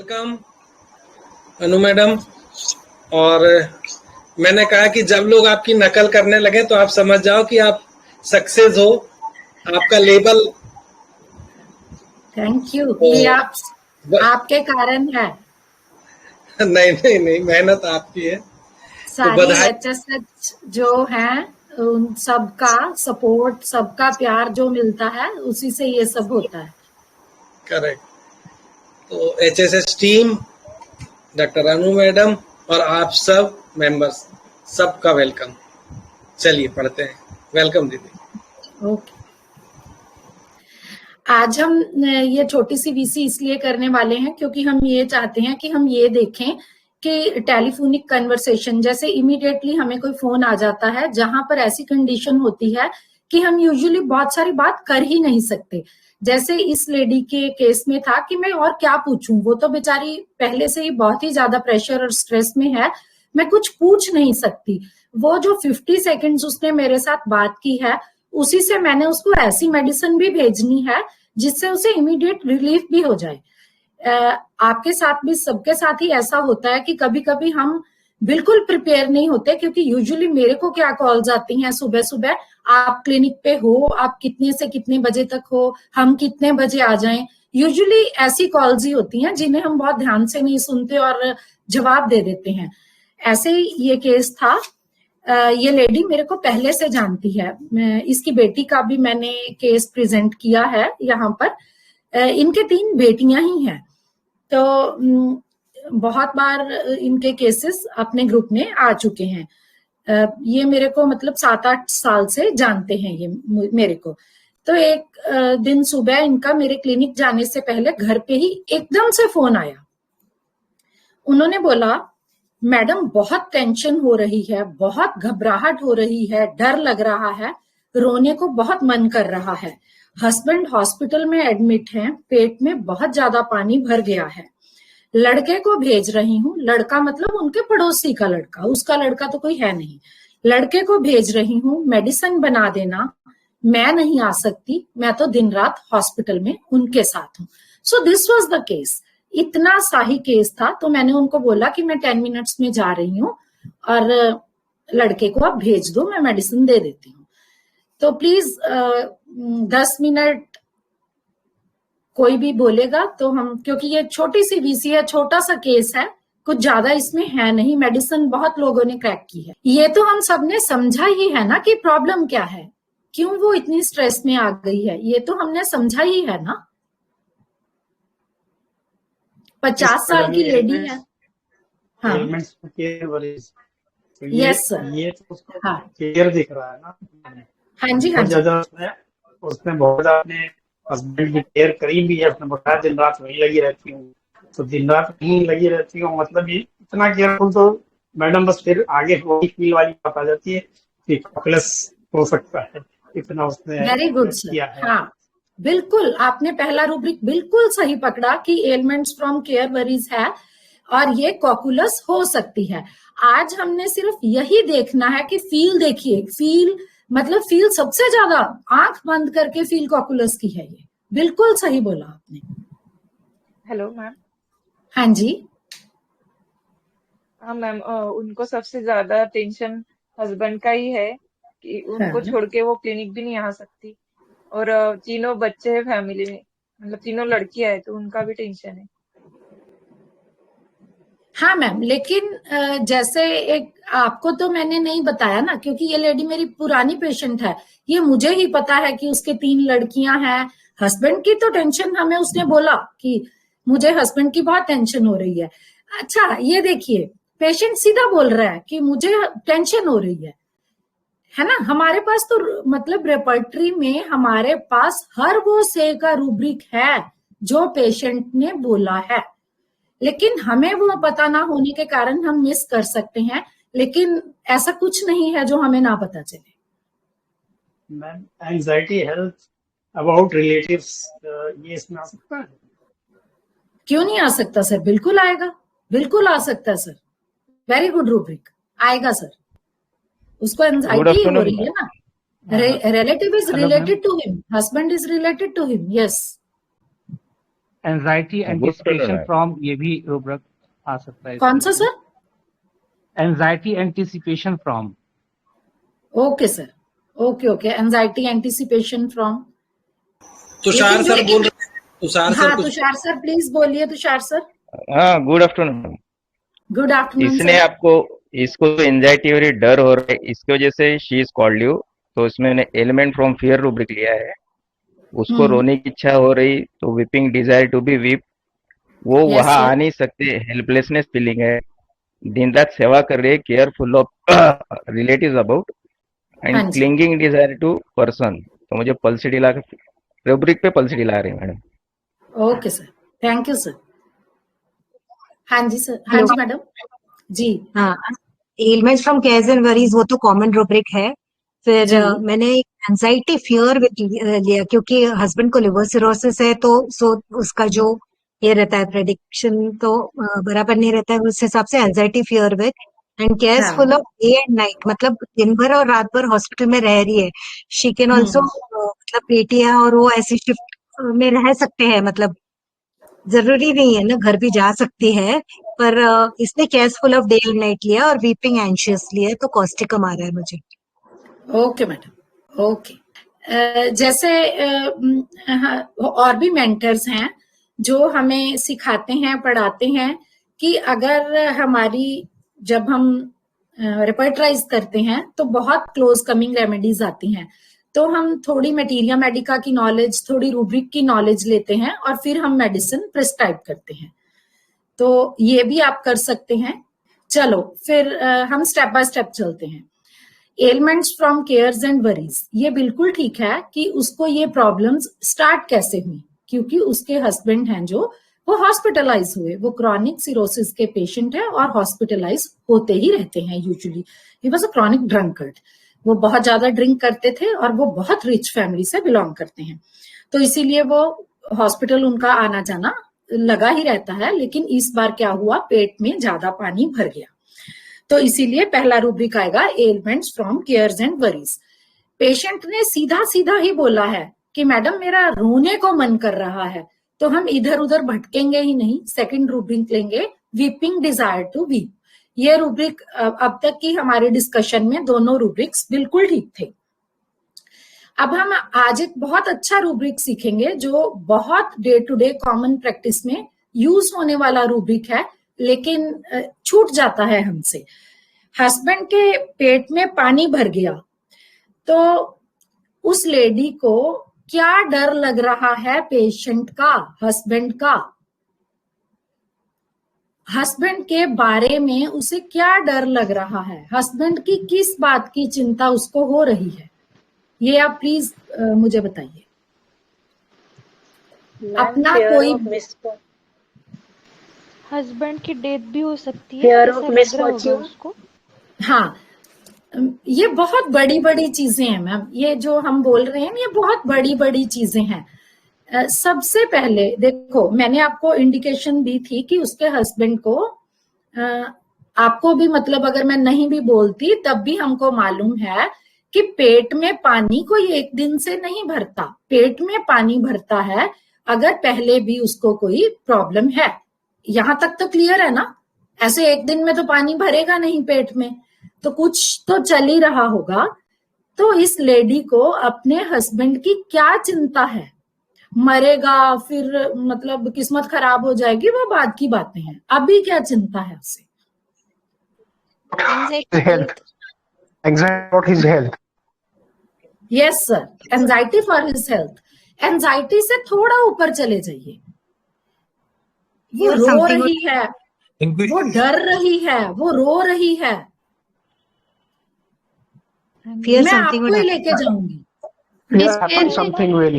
Welcome अनु madam. और मैंने कहा कि जब लोग आपकी नकल करने लगे तो आप समझ जाओ कि आप सक्सेस हो, आपका लेबल। Thank you. तो ये आपके कारण है। नहीं नहीं नहीं, मेहनत आपकी है तो सारी बधाई। HSH जो है उन सबका सपोर्ट, सबका प्यार जो मिलता है उसी से ये सब होता है। करेक्ट। तो HSS टीम, डॉक्टर अनु मैडम और आप सब मेंबर्स, सबका वेलकम। चलिए पढ़ते हैं। वेलकम दीदी। ओके। आज हम ये छोटी सी VC इसलिए करने वाले हैं क्योंकि हम ये चाहते हैं कि हम ये देखें कि टेलीफोनिक कन्वर्सेशन, जैसे इमीडिएटली हमें कोई फोन आ जाता है जहां पर ऐसी कंडीशन होती है कि हम यूजुअली बहुत सारी बात कर ही नहीं सकते। जैसे इस लेडी के केस में था कि मैं और क्या पूछूं, वो तो बेचारी पहले से ही बहुत ही ज्यादा प्रेशर और स्ट्रेस में है, मैं कुछ पूछ नहीं सकती। वो जो 50 सेकेंड्स उसने मेरे साथ बात की है, उसी से मैंने उसको ऐसी मेडिसिन भी भेजनी है जिससे उसे इमीडिएट रिलीफ भी हो जाए। आपके साथ भी, सबके साथ ही ऐसा होता है कि कभी कभी हम बिल्कुल प्रिपेयर नहीं होते, क्योंकि यूजुअली मेरे को क्या कॉल्स आती हैं सुबह सुबह, आप क्लिनिक पे हो, आप कितने से कितने बजे तक हो, हम कितने बजे आ जाएं। यूजुअली ऐसी कॉल्स ही होती हैं जिन्हें हम बहुत ध्यान से नहीं सुनते और जवाब दे देते हैं। ऐसे ही ये केस था। ये लेडी मेरे को पहले से जानती है, इसकी बेटी का भी मैंने केस प्रेजेंट किया है यहाँ पर। इनके 3 बेटियां ही हैं, तो बहुत बार इनके केसेस अपने ग्रुप में आ चुके हैं। ये मेरे को मतलब 7-8 साल से जानते हैं ये मेरे को। तो एक दिन सुबह इनका मेरे क्लिनिक जाने से पहले घर पे ही एकदम से फोन आया। उन्होंने बोला, मैडम बहुत टेंशन हो रही है, बहुत घबराहट हो रही है, डर लग रहा है, रोने को बहुत मन कर रहा है, हस्बैंड हॉस्पिटल में एडमिट हैं, पेट में बहुत ज्यादा पानी भर गया है, लड़के को भेज रही हूँ, लड़का मतलब उनके पड़ोसी का लड़का, उसका लड़का तो कोई है नहीं, लड़के को भेज रही हूँ, मेडिसिन बना देना, मैं नहीं आ सकती, मैं तो दिन रात हॉस्पिटल में उनके साथ हूँ। So this was the case. इतना सा ही केस था। तो मैंने उनको बोला कि मैं 10 मिनट्स में जा रही हूँ और लड़के को आप भेज दो, मैं मेडिसिन दे देती हूँ। तो प्लीज 10 मिनट कोई भी बोलेगा तो हम, क्योंकि ये छोटी सी VC है, छोटा सा केस है, कुछ ज्यादा इसमें है नहीं, मेडिसिन बहुत लोगों ने क्रैक की है। ये तो हम सबने समझा ही है ना कि प्रॉब्लम क्या है, क्यों वो इतनी स्ट्रेस में आ गई है, ये तो हमने समझा ही है ना। 50 साल की लेडी है। हाँ यस सर। ये तो उसको हाँ क्लियर दिख रहा है ना। हाँ जी, हाँ बहुत जी। ज्यादा उसने बहुत ज्यादा अपने हस्बैंड की केयर करी भी है। उसने बताया दिन रात वही लगी रहती हूँ, तो दिन रात वही लगी रहती हूँ मतलब ये इतना केयरफुल। तो मैडम बस फिर आगे वही फील वाली बात आ जाती है कि प्लस हो सकता है, इतना उसने वेरी गुड किया सर। है। हाँ बिल्कुल, आपने पहला रूब्रिक बिल्कुल सही पकड़ा कि एलिमेंट्स फ्रॉम केयर वरीज है और ये कॉकुलस हो सकती है। आज हमने सिर्फ यही देखना है कि फील देखिए, फील मतलब फील सबसे ज्यादा आंख बंद करके फील कॉकुलस की है। ये बिल्कुल सही बोला आपने। Hello ma'am. हाँ जी। हाँ मैम, उनको सबसे ज्यादा टेंशन हस्बैंड का ही है कि उनको हाँ छोड़ के वो क्लिनिक भी नहीं आ सकती, और तीनों बच्चे हैं फैमिली में, मतलब तीनों लड़कियां हैं, तो उनका भी टेंशन है। हाँ मैम, लेकिन जैसे एक आपको तो मैंने नहीं बताया ना, क्योंकि ये लेडी मेरी पुरानी पेशेंट है, ये मुझे ही पता है कि उसके 3 लड़कियां हैं। हस्बैंड की तो टेंशन हमें उसने बोला कि मुझे हस्बैंड की बहुत टेंशन हो रही है। अच्छा ये देखिए, पेशेंट सीधा बोल रहा है कि मुझे टेंशन हो रही है ना। हमारे पास तो मतलब रेपर्टरी में हमारे पास हर वो से का रूब्रिक है जो पेशेंट ने बोला है, लेकिन हमें वो पता ना होने के कारण हम मिस कर सकते हैं। लेकिन ऐसा कुछ नहीं है जो हमें ना पता चले। Ma'am anxiety health about relatives, ये इसमें आ सकता है? क्यों नहीं आ सकता सर, बिल्कुल आएगा, बिल्कुल आ सकता है सर। वेरी गुड रूब्रिक, आएगा सर। उसको एंजाइटी हो रही है ना, relative is related to him, husband is related to him. Yes anxiety हाँ, good to know एंटिसिपेशन है। फ्रॉम, ये भी रुब्रक आ सकता है कौन सा इसमें। Sir? Anxiety anticipation from. Okay sir, okay, anxiety anticipation from. Tushar लेकिन जो सर बोल रहे हैं, तुषार सर हाँ, कुछ तुषार सर प्लीज बोलिए, तुषार सर। हाँ, गुड आफ्टरनून। गुड आफ्टरनून इसने सर। आपको, इसको एंजाइटी और डर हो रहा है, इसकी वजह से शी इज कॉल्ड यू, तो इसमें मैंने एलिमेंट फ्रॉम फियर रूब्रिक लिया है। उसको रोने की इच्छा हो रही, तो weeping desire to be weep, वो Yes, वहां sir. आ नहीं सकते, हेल्पलेसनेस फीलिंग है। दिन रात सेवा कर रही है, केयरफुल ऑफ रिलेटिव्स अबाउट, हाँ एंड जी, क्लिंगिंग डिजायर टू पर्सन। तो मुझे पल्सिटी ला रूब्रिक पे पल्सिटी ला रही है madam. Okay sir, thank you sir. हाँ जी सर, हाँ हेलो। जी मैडम जी। हाँ, elements from cares and worries वो तो कॉमन रूब्रिक है। फिर जी। मैंने एंजाइटी फियर लिया क्योंकि हस्बैंड को लिवर सिरोसिस है, तो उसका जो ये रहता है प्रेडिक्शन तो बराबर नहीं रहता है, उस हिसाब से anxiety fear with and cares हाँ। Full of day and night, मतलब दिन भर और रात भर हॉस्पिटल में रह रही है। शी कैन ऑल्सो मतलब बेटी है और वो ऐसी शिफ्ट में रह सकते हैं, मतलब जरूरी नहीं है ना, घर भी जा सकती है, पर इसने careful of day and night लिया और वीपिंग एंशियस लिया, तो कॉस्टिकम आ रहा है मुझे। Okay madam, okay. जैसे हाँ, और भी मेंटर्स हैं जो हमें सिखाते हैं, पढ़ाते हैं कि अगर हमारी, जब हम रिपर्टराइज करते हैं तो बहुत क्लोज कमिंग रेमेडीज आती हैं, तो हम थोड़ी मटीरिया मेडिका की नॉलेज, थोड़ी रूब्रिक की नॉलेज लेते हैं और फिर हम मेडिसिन प्रिस्क्राइब करते हैं। तो ये भी आप कर सकते हैं। चलो फिर हम स्टेप बाय स्टेप चलते हैं। Elements from cares and worries, ये बिल्कुल ठीक है कि उसको ये प्रॉब्लम्स स्टार्ट कैसे हुई, क्योंकि उसके हस्बैंड हैं जो वो हॉस्पिटलाइज हुए, वो क्रॉनिक सिरोसिस के पेशेंट है और हॉस्पिटलाइज होते ही रहते हैं usually. He was a chronic drunkard, वो बहुत ज्यादा ड्रिंक करते थे और वो बहुत रिच फैमिली से बिलोंग करते हैं, तो इसीलिए वो हॉस्पिटल उनका आना जाना लगा ही रहता है। लेकिन इस बार क्या हुआ, पेट में ज्यादा पानी भर गया, तो इसीलिए पहला रूब्रिक आएगा elements from cares and worries. Patient ने सीधा सीधा ही बोला है कि मैडम मेरा रोने को मन कर रहा है, तो हम इधर उधर भटकेंगे ही नहीं, सेकंड रूब्रिक लेंगे, वीपिंग डिजायर टू वीप। ये रूब्रिक अब तक की हमारे डिस्कशन में दोनों रूब्रिक्स बिल्कुल ठीक थे। अब हम आज एक बहुत अच्छा रूब्रिक सीखेंगे जो बहुत day to day common practice में यूज होने वाला रूब्रिक है, लेकिन छूट जाता है हमसे। हस्बैंड के पेट में पानी भर गया, तो उस लेडी को क्या डर लग रहा है पेशेंट का, हस्बैंड का, हस्बैंड के बारे में उसे क्या डर लग रहा है, हस्बैंड की किस बात की चिंता उसको हो रही है, ये आप प्लीज मुझे बताइए। अपना कोई हस्बैंड की डेथ भी हो सकती है, Fear ऐसा of लग रहा होगा misfortune. उसको। हाँ, ये बहुत बड़ी बड़ी चीजें हैं मैम, ये जो हम बोल रहे हैं ये बहुत बड़ी बड़ी चीजें हैं। सबसे पहले देखो, मैंने आपको इंडिकेशन दी थी कि उसके हस्बैंड को, आपको भी मतलब अगर मैं नहीं भी बोलती तब भी हमको मालूम है कि पेट में पानी कोई एक दिन से नहीं भरता, पेट में पानी भरता है अगर पहले भी उसको कोई प्रॉब्लम है। यहां तक तो क्लियर है ना, ऐसे एक दिन में तो पानी भरेगा नहीं पेट में, तो कुछ तो चल ही रहा होगा। तो इस लेडी को अपने हस्बैंड की क्या चिंता है, मरेगा फिर मतलब किस्मत खराब हो जाएगी, वो बाद की बातें हैं, अभी क्या चिंता है उसे? Anxiety about his health. Yes sir, anxiety for his health. Anxiety से थोड़ा ऊपर चले जाइए, वो Fear रो something रही है, वो डर रही है, वो रो रही है, fear मैं something आपको would ही happen. लेके जाऊंगी। Fear happens something will.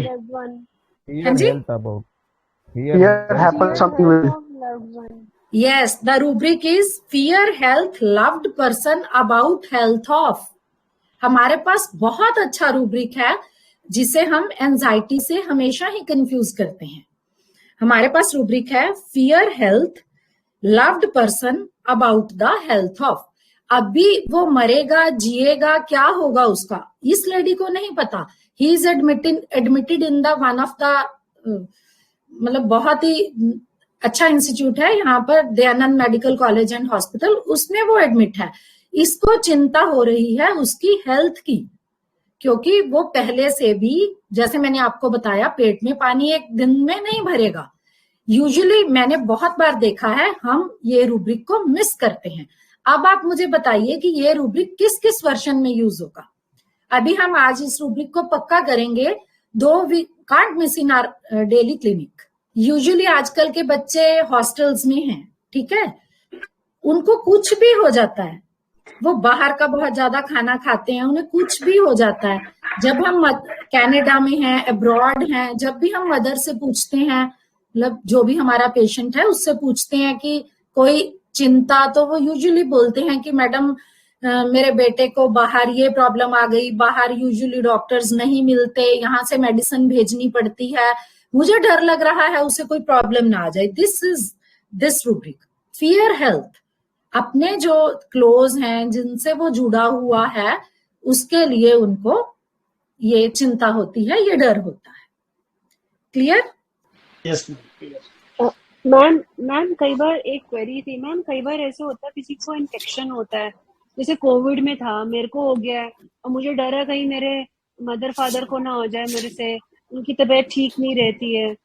हाँ जी, Fear happens something will. yes, the rubric is fear health loved person about health of। हमारे पास बहुत अच्छा रूब्रिक है जिसे हम एंजाइटी से हमेशा ही कंफ्यूज करते हैं। हमारे पास रूब्रिक है fear health loved person about the health of. अभी वो मरेगा जिएगा क्या होगा उसका, इस लेडी को नहीं पता। He is admitted in the one of the मतलब बहुत ही अच्छा इंस्टीट्यूट है यहाँ पर, Dayanand medical college and hospital, उसमें वो एडमिट है। इसको चिंता हो रही है उसकी हेल्थ की, क्योंकि वो पहले से भी, जैसे मैंने आपको बताया, पेट में पानी एक दिन में नहीं भरेगा। यूजुअली मैंने बहुत बार देखा है हम ये रूब्रिक को मिस करते हैं। अब आप मुझे बताइए कि ये रूब्रिक किस किस वर्जन में यूज होगा। अभी हम आज इस रूब्रिक को पक्का करेंगे, though we can't miss in our daily clinic. Usually आजकल के बच्चे हॉस्टल्स में हैं, ठीक है, उनको कुछ भी हो जाता है, वो बाहर का बहुत ज्यादा खाना खाते हैं, उन्हें कुछ भी हो जाता है। जब हम कनाडा में हैं, अब्रॉड हैं, जब भी हम मदर से पूछते हैं, मतलब जो भी हमारा पेशेंट है उससे पूछते हैं कि कोई चिंता, तो वो यूजुअली बोलते हैं कि मैडम मेरे बेटे को बाहर ये प्रॉब्लम आ गई, बाहर यूजुअली डॉक्टर्स नहीं मिलते, यहाँ से मेडिसिन भेजनी पड़ती है, मुझे डर लग रहा है उसे कोई प्रॉब्लम ना आ जाए। दिस रूब्रिक फियर हेल्थ, अपने जो क्लोज हैं जिनसे वो जुड़ा हुआ है उसके लिए उनको ये चिंता होती है, ये डर होता है। क्लियर? यस मैम कई बार एक क्वेरी थी मैम, कई बार ऐसे होता है किसी को इन्फेक्शन होता है, जैसे कोविड में था, मेरे को हो गया है और मुझे डर है कहीं मेरे मदर फादर को ना हो जाए मेरे से, उनकी तबीयत ठीक नहीं रहती है,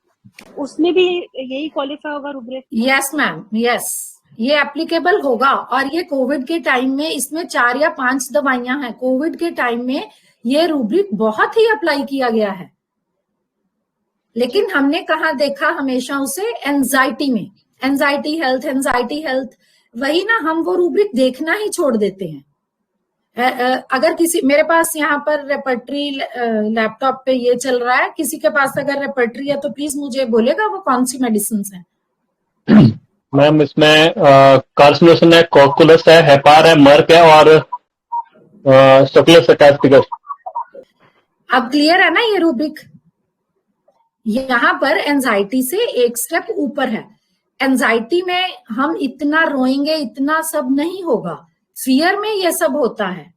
उसमें भी यही क्वालिफाई होगा रूब्रिक? यस मैम, यस, ये एप्लीकेबल होगा। और ये कोविड के टाइम में इसमें 4 या 5 दवाइयां हैं। कोविड के टाइम में ये रूब्रिक बहुत ही अप्लाई किया गया है, लेकिन हमने कहा देखा हमेशा उसे एंजाइटी में, एंजाइटी हेल्थ, वही ना, हम वो रूब्रिक देखना ही छोड़ देते हैं। अगर किसी, मेरे पास यहाँ पर रेपर्टरी लैपटॉप पे ये चल रहा है, किसी के पास अगर रेपर्टरी है तो प्लीज मुझे बोलेगा वो कौन सी मेडिसिन है। मैम इसमें कार्सिनोसिन है, कॉकुलस है, हेपार है, मर्क है और स्टोफिलोसैकेस्टिकस। अब क्लियर है ना ये रूब्रिक? यहाँ पर एंजाइटी से एक स्टेप ऊपर है। एंजाइटी में हम इतना रोएंगे, इतना सब नहीं होगा, फियर में ये सब होता है।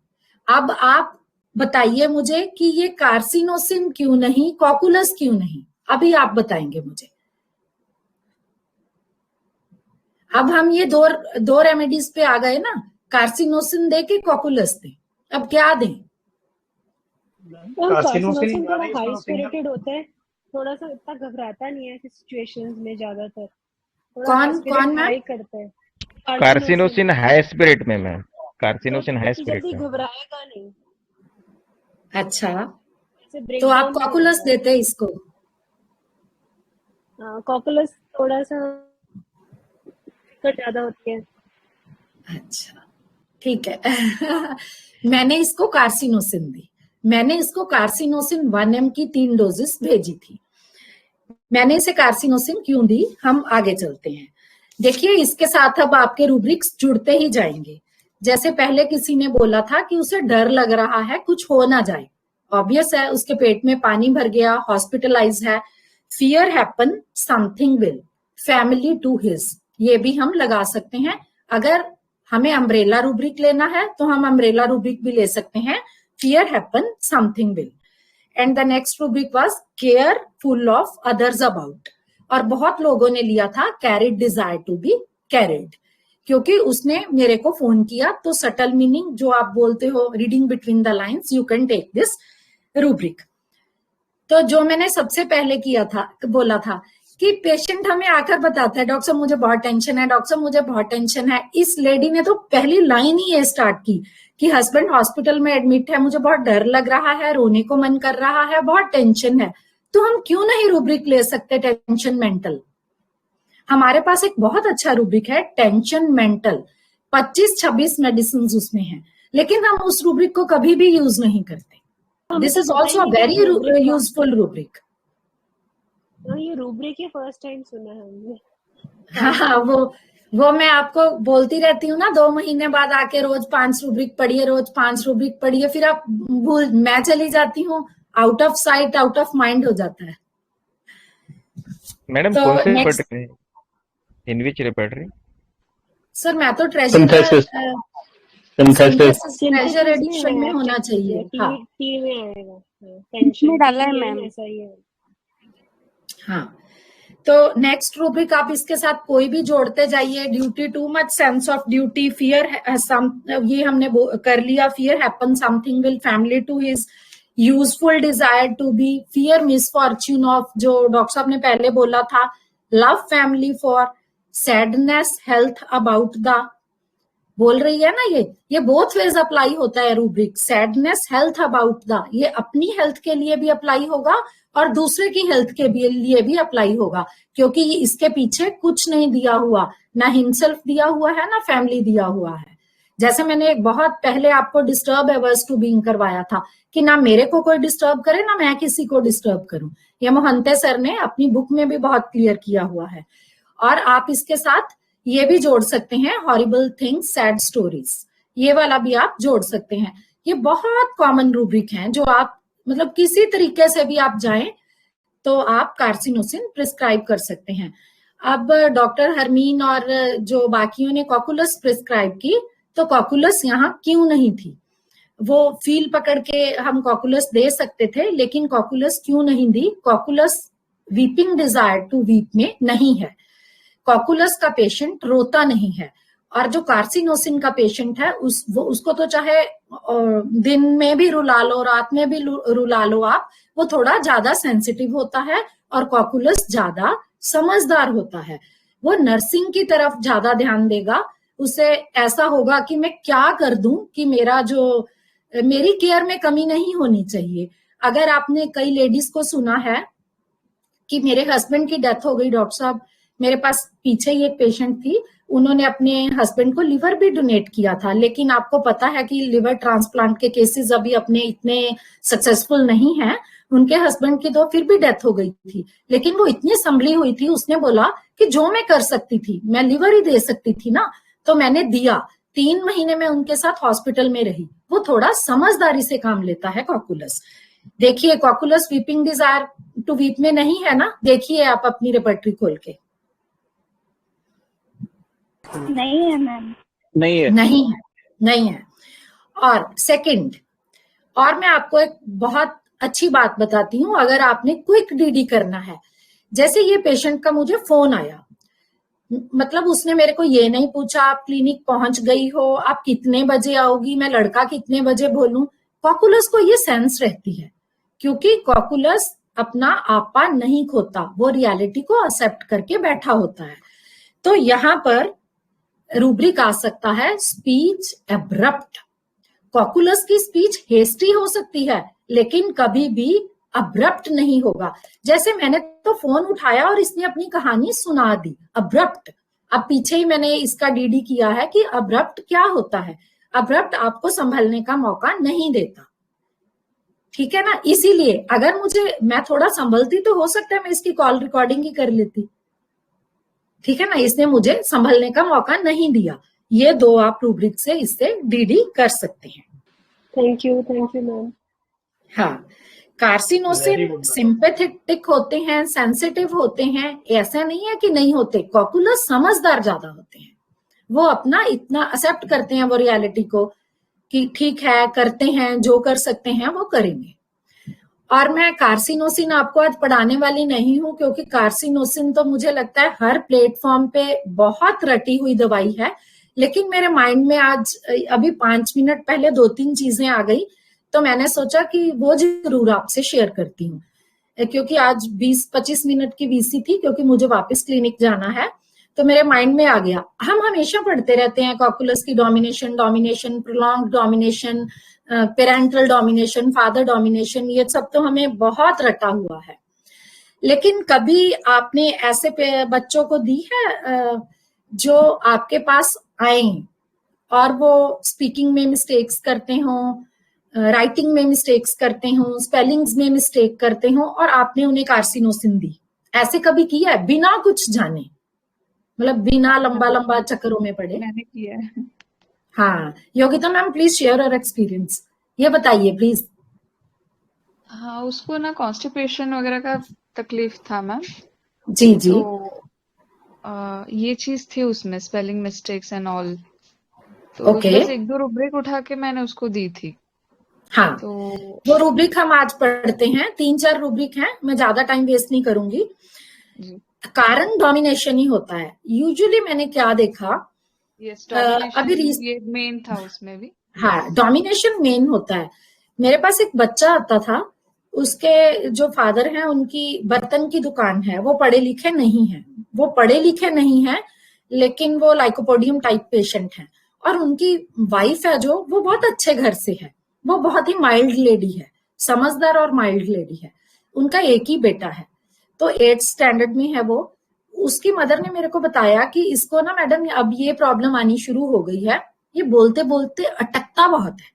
अब आप बताइए मुझे कि ये कार्सिनोसिन क्यों नहीं, कॉकुलस क्यों नहीं, अभी आप बताएंगे मुझे। अब हम ये दो रेमेडीज पे आ गए ना, कार्सिनोसिन दे के कॉकुलस दे, अब क्या दें? कार्सिनोसिन थोड़ा हाई स्पिरिटेड होता है, थोड़ा सा इतना घबराता नहीं है सिचुएशंस में, ज्यादातर कौन हाई करता है। कार्सिनोसिन हाई स्पिरिट में मैम, कार्सिनोसिन हाई स्पिरिट में घबराएगा नहीं। अच्छा, तो आप कॉकुलस देते इसको? कॉकुलस थोड़ा सा ज्यादा होती है। अच्छा ठीक है। मैंने इसको कार्सिनोसिन दी, मैंने इसको कार्सिनोसिन 1 mg की 3 डोजेस भेजी थी। मैंने इसे कार्सिनोसिन क्यों दी, हम आगे चलते हैं। देखिए इसके साथ अब आपके रूब्रिक्स जुड़ते ही जाएंगे। जैसे पहले किसी ने बोला था कि उसे डर लग रहा है कुछ हो ना जाए, ऑब्वियस है, उसके पेट में पानी भर गया, हॉस्पिटलाइज है। Fear happen something will, family to his, ये भी हम लगा सकते हैं। अगर हमें अम्ब्रेला रूब्रिक लेना है तो हम अम्ब्रेला रूब्रिक भी ले सकते हैं, fear happen something will. And the next rubric was careful of others about, और बहुत लोगों ने लिया था carried desire to be carried, क्योंकि उसने मेरे को फोन किया, तो सटल मीनिंग जो आप बोलते हो, reading between the lines, you can take this rubric. तो जो मैंने सबसे पहले किया था, बोला था कि पेशेंट हमें आकर बताता है डॉक्टर साहब मुझे बहुत टेंशन है, डॉक्टर साहब मुझे बहुत टेंशन है। इस लेडी ने तो पहली लाइन ही ये स्टार्ट की कि हस्बैंड हॉस्पिटल में एडमिट है, मुझे बहुत डर लग रहा है, रोने को मन कर रहा है, बहुत टेंशन है। तो हम क्यों नहीं रूब्रिक ले सकते टेंशन मेंटल? हमारे पास एक बहुत अच्छा रूब्रिक है टेंशन मेंटल, 25-26 मेडिसिन उसमें है, लेकिन हम उस रूब्रिक को कभी भी यूज नहीं करते। This is also a very useful rubric. ये रूब्रिक ही फर्स्ट टाइम सुना है हमने। हाँ, वो मैं आपको बोलती रहती हूँ ना, 2 महीने बाद आके रोज 5 रूब्रिक पढ़िए, रोज 5 रूब्रिक पढ़िए, फिर आप मैं चली जाती हूँ, out of sight out of mind हो जाता है। मैडम कौन से रेपर्टरी, इन विच रेपर्टरी? सर मैं तो ट्रेजर एडिशन में होना चाहिए। हाँ टी में आएगा, टेंशन में डाला है मैम, ऐसा ही है। हाँ, तो नेक्स्ट रूब्रिक आप इसके साथ कोई भी जोड़ते जाइए। Duty, too much sense of duty, fear, ये हमने कर लिया। Fear happen something will family to his useful desire to be, fear misfortune of, जो डॉक्टर साहब ने पहले बोला था, love family for, sadness health about the, बोल रही है ना, ये बोथ वेज अप्लाई होता है rubric. Sadness health about the, ये अपनी हेल्थ के लिए भी अप्लाई होगा और दूसरे की हेल्थ के लिए भी अप्लाई होगा, क्योंकि इसके पीछे कुछ नहीं दिया हुआ, ना हिमसेल्फ दिया हुआ है ना फैमिली दिया हुआ है। जैसे मैंने बहुत पहले आपको डिस्टर्ब एवर्स टू बीइंग करवाया था कि ना मेरे को कोई डिस्टर्ब करे ना मैं किसी को डिस्टर्ब करूं, ये मोहंते सर ने अपनी बुक में भी बहुत क्लियर किया हुआ है। और आप इसके साथ ये भी जोड़ सकते हैं, हॉरिबल थिंग्स, सैड स्टोरीज, ये वाला भी आप जोड़ सकते हैं। ये बहुत कॉमन रूब्रिक हैं जो आप मतलब किसी तरीके से भी आप जाएं तो आप कार्सिनोसिन प्रिस्क्राइब कर सकते हैं। अब डॉक्टर हरमीन और जो बाकियों ने कॉकुलस प्रिस्क्राइब की, तो कॉकुलस यहाँ क्यों नहीं थी? वो फील पकड़ के हम कॉकुलस दे सकते थे, लेकिन कॉकुलस क्यों नहीं दी? Cocculus weeping desire to weep में नहीं है। कॉकुलस का पेशेंट रोता नहीं है, और जो कार्सिनोसिन का पेशेंट है उसको तो चाहे दिन में भी रुला लो, रात में भी रुला लो आप, वो थोड़ा ज्यादा सेंसिटिव होता है और कॉकुलस ज्यादा समझदार होता है। वो नर्सिंग की तरफ ज्यादा ध्यान देगा, उसे ऐसा होगा कि मैं क्या कर दूं कि मेरी केयर में कमी नहीं होनी चाहिए। अगर आपने कई लेडीज को सुना है कि मेरे हस्बैंड की डेथ हो गई डॉक्टर साहब, मेरे पास पीछे ही एक पेशेंट थी, उन्होंने अपने हस्बैंड को लिवर भी डोनेट किया था, लेकिन आपको पता है कि लिवर ट्रांसप्लांट के केसेस अभी अपने इतने सक्सेसफुल नहीं हैं। उनके हस्बैंड की तो फिर भी डेथ हो गई थी, लेकिन वो इतनी संभली हुई थी, उसने बोला कि जो मैं कर सकती थी, मैं लिवर ही दे सकती थी ना, तो मैंने दिया। 3 महीने में उनके साथ हॉस्पिटल में रही। वो थोड़ा समझदारी से काम लेता है कॉकुलस। देखिए Cocculus weeping desire to weep में नहीं है ना, देखिए आप अपनी रेपर्टरी खोल के। नहीं है मैम, नहीं है। और सेकंड, और मैं आपको एक बहुत अच्छी बात बताती हूँ, अगर आपने क्विक डीडी करना है, जैसे ये पेशेंट का मुझे फोन आया, मतलब उसने मेरे को ये नहीं पूछा आप क्लिनिक पहुंच गई हो, आप कितने बजे आओगी, मैं लड़का कितने बजे बोलूं। कॉकुलस को ये सेंस रहती है, क्योंकि कॉकुलस अपना आपा नहीं खोता, वो रियलिटी को एक्सेप्ट करके बैठा होता है। तो यहाँ पर रूब्रिक आ सकता है स्पीच एब्रप्ट। कॉकुलस की स्पीच हेस्टी हो सकती है, लेकिन कभी भी अब्रप्ट नहीं होगा। जैसे मैंने तो फोन उठाया और इसने अपनी कहानी सुना दी, अब्रप्ट। अब पीछे ही मैंने इसका डीडी किया है कि अब्रप्ट क्या होता है। अब्रप्ट आपको संभलने का मौका नहीं देता, ठीक है ना। इसीलिए अगर मैं थोड़ा संभलती तो हो सकता है मैं इसकी कॉल रिकॉर्डिंग ही कर लेती, ठीक है ना। इसने मुझे संभलने का मौका नहीं दिया। ये 2 आप रूब्रिक से इससे डीडी कर सकते हैं। Thank you ma'am. हाँ, कार्सिनोसिन सिंपैथेटिक होते हैं, सेंसिटिव होते हैं, ऐसा नहीं है कि नहीं होते। कॉकुलस समझदार ज्यादा होते हैं, वो अपना इतना एक्सेप्ट करते हैं वो रियलिटी को कि ठीक है, करते हैं, जो कर सकते हैं वो करेंगे। और मैं कार्सिनोसिन आपको आज पढ़ाने वाली नहीं हूं, क्योंकि कार्सिनोसिन तो मुझे लगता है हर प्लेटफॉर्म पे बहुत रटी हुई दवाई है, लेकिन मेरे माइंड में आज अभी 5 मिनट पहले 2-3 चीजें आ गई, तो मैंने सोचा कि वो जरूर आपसे शेयर करती हूँ, क्योंकि आज 20-25 मिनट की वीसी थी, क्योंकि मुझे वापस क्लिनिक जाना है, तो मेरे माइंड में आ गया। हम हमेशा पढ़ते रहते हैं कॉकुलस की domination, prolong domination, parental domination, father domination, ये सब तो हमें बहुत रटा हुआ है। लेकिन कभी आपने ऐसे बच्चों को दी है जो आपके पास आए और वो स्पीकिंग में मिस्टेक्स करते हों, राइटिंग में मिस्टेक्स करते हों, स्पेलिंग्स में मिस्टेक करते हों, और आपने उन्हें कार्सिनोसिन दी? ऐसे कभी किया है बिना कुछ जाने, मतलब बिना लंबा चक्करों में पड़े? मैंने किया है। हाँ, Yogita ma'am please share your experience, ये बताइए प्लीज। हाँ, उसको ना कॉन्स्टिपेशन वगैरह का तकलीफ था मैम। जी। तो ये चीज थी उसमें, स्पेलिंग मिस्टेक्स एंड ऑल। तो ओके। बस 1-2 रूब्रिक उठा के मैंने उसको दी थी। हाँ, तो वो रूब्रिक हम आज पढ़ते हैं, 3-4 रूब्रिक हैं, मैं ज्यादा टाइम वेस्ट नहीं करूंगी। जी। कारण डोमिनेशन ही होता है यूजुअली। मैंने क्या देखा, यस, अभी डोमिनेशन ये मेन था उसमें भी। हाँ, डोमिनेशन मेन होता है। मेरे पास एक बच्चा आता था, उसके जो फादर हैं उनकी बर्तन की दुकान है, वो पढ़े लिखे नहीं है, वो पढ़े लिखे नहीं है लेकिन वो लाइकोपोडियम टाइप पेशेंट है, और उनकी वाइफ है जो, वो बहुत अच्छे घर से है, वो बहुत ही माइल्ड लेडी है, समझदार और माइल्ड लेडी है। उनका एक ही बेटा है, तो 8th स्टैंडर्ड में है वो। उसकी मदर ने मेरे को बताया कि इसको ना मैडम अब ये प्रॉब्लम आनी शुरू हो गई है, ये बोलते बोलते अटकता बहुत है।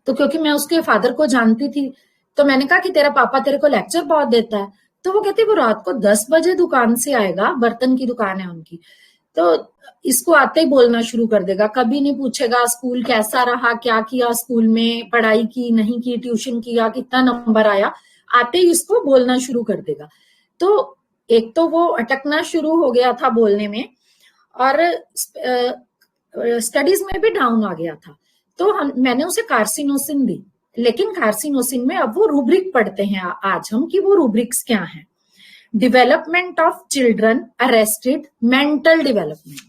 तो क्योंकि मैं उसके फादर को जानती थी, तो मैंने कहा कि तेरा पापा तेरे को लेक्चर बहुत देता है। तो वो कहती वो रात को 10 बजे दुकान से आएगा, बर्तन की दुकान है उनकी, तो इसको आते ही बोलना शुरू कर देगा, कभी नहीं पूछेगा स्कूल कैसा रहा, क्या किया स्कूल में, पढ़ाई की नहीं की, ट्यूशन किया, कितना नंबर आया, आते ही इसको बोलना शुरू कर देगा। तो एक तो वो अटकना शुरू हो गया था बोलने में, और स्टडीज में भी डाउन आ गया था। तो मैंने उसे कार्सिनोसिन दी, लेकिन कार्सिनोसिन में अब वो रूब्रिक पढ़ते हैं आज हम कि वो रूब्रिक्स क्या हैं। Development of children arrested, mental development.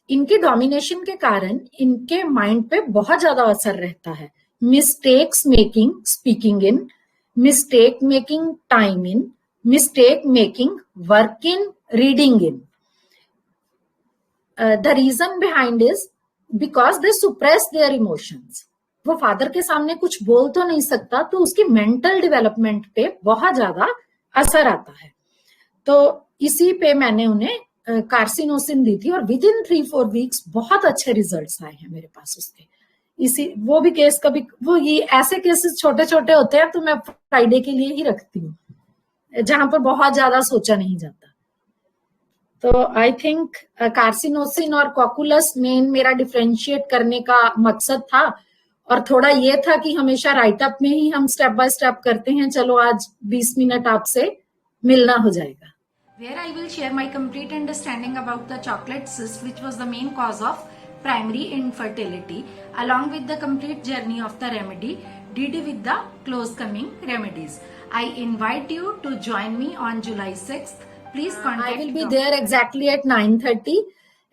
इनके डोमिनेशन के कारण इनके माइंड पे बहुत ज्यादा असर रहता है। Mistakes making speaking in, mistake making time in, mistake making work in, reading in. The reason behind is because they suppress their emotions. वो फादर के सामने कुछ बोल तो नहीं सकता, तो उसकी मेंटल डेवलपमेंट पे बहुत ज्यादा असर आता है। तो इसी पे मैंने उन्हें कार्सिनोसिन दी थी, और विद इन 3-4 वीक्स बहुत अच्छे रिजल्ट्स आए हैं मेरे पास उसके। इसी वो भी केस कभी वो ये ऐसे केसेस छोटे छोटे होते हैं, तो मैं फ्राइडे के लिए ही रखती हूँ जहां पर बहुत ज्यादा सोचा नहीं जाता। तो आई थिंक कार्सिनोसिन और कॉकुलस मेन मेरा डिफरेंशिएट करने का मकसद था, और थोड़ा ये था कि हमेशा राइटअप में ही हम स्टेप बाय स्टेप करते हैं। चलो आज 20 मिनट आपसे मिलना हो जाएगा। Where I will share my complete understanding about the chocolate cyst, which was the main cause of primary infertility, along with the complete journey of the remedy, DD with the close coming remedies. I invite you to join me on July 6th. Please contact. I will be there exactly at 9:30.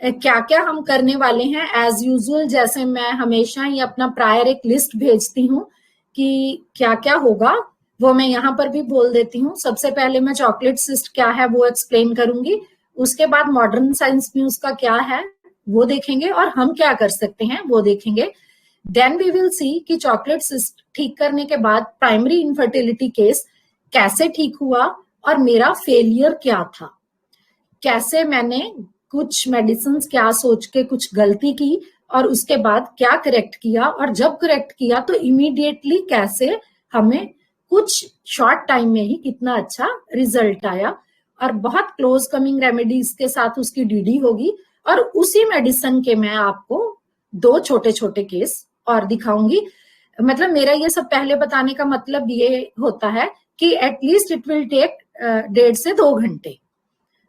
क्या क्या हम करने वाले हैं, as usual जैसे मैं हमेशा ही अपना प्रायर एक लिस्ट भेजती हूँ कि क्या क्या होगा, वो मैं यहाँ पर भी बोल देती हूँ। सबसे पहले मैं चॉकलेट सिस्ट क्या है वो एक्सप्लेन करूंगी, उसके बाद मॉडर्न साइंस में उसका क्या है वो देखेंगे, और हम क्या कर सकते हैं वो देखेंगे। देन वी विल सी कि चॉकलेट सिस्ट ठीक करने के बाद प्राइमरी इनफर्टिलिटी केस कैसे ठीक हुआ, और मेरा फेलियर क्या था, कैसे मैंने कुछ मेडिसिन क्या सोच के कुछ गलती की और उसके बाद क्या करेक्ट किया, और जब करेक्ट किया तो इमीडिएटली कैसे हमें कुछ शॉर्ट टाइम में ही कितना अच्छा रिजल्ट आया। और बहुत क्लोज कमिंग रेमेडीज के साथ उसकी डीडी होगी, और उसी मेडिसिन के मैं आपको 2 छोटे छोटे केस और दिखाऊंगी। मतलब मेरा ये सब पहले बताने का मतलब ये होता है कि एटलीस्ट इट विल टेक 1.5 से 2 घंटे,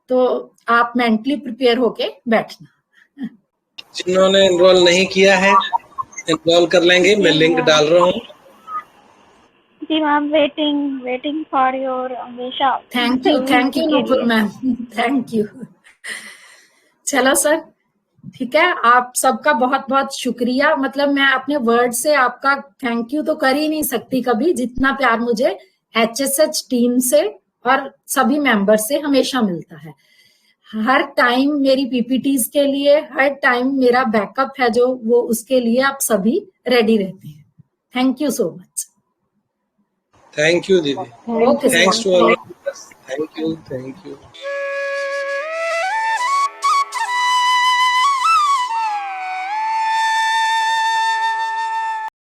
तो आप मेंटली प्रिपेयर होके बैठना। जिन्होंने एनरोल नहीं किया है एनरोल कर लेंगे, मैं लिंक डाल रहा हूँ। जी मैम, वेटिंग फॉर योर हमेशा। Thank you Nupur ma'am, thank you. चलो सर, ठीक है, आप सबका बहुत बहुत शुक्रिया। मतलब मैं अपने वर्ड से आपका थैंक यू तो कर ही नहीं सकती कभी, जितना प्यार मुझे HSH टीम से और सभी मेंबर से हमेशा मिलता है। हर टाइम मेरी PPTs के लिए, हर टाइम मेरा बैकअप है जो, वो उसके लिए आप सभी रेडी रहते हैं। Thank you so much. Thank you दीदी, okay, thanks to all, thank you.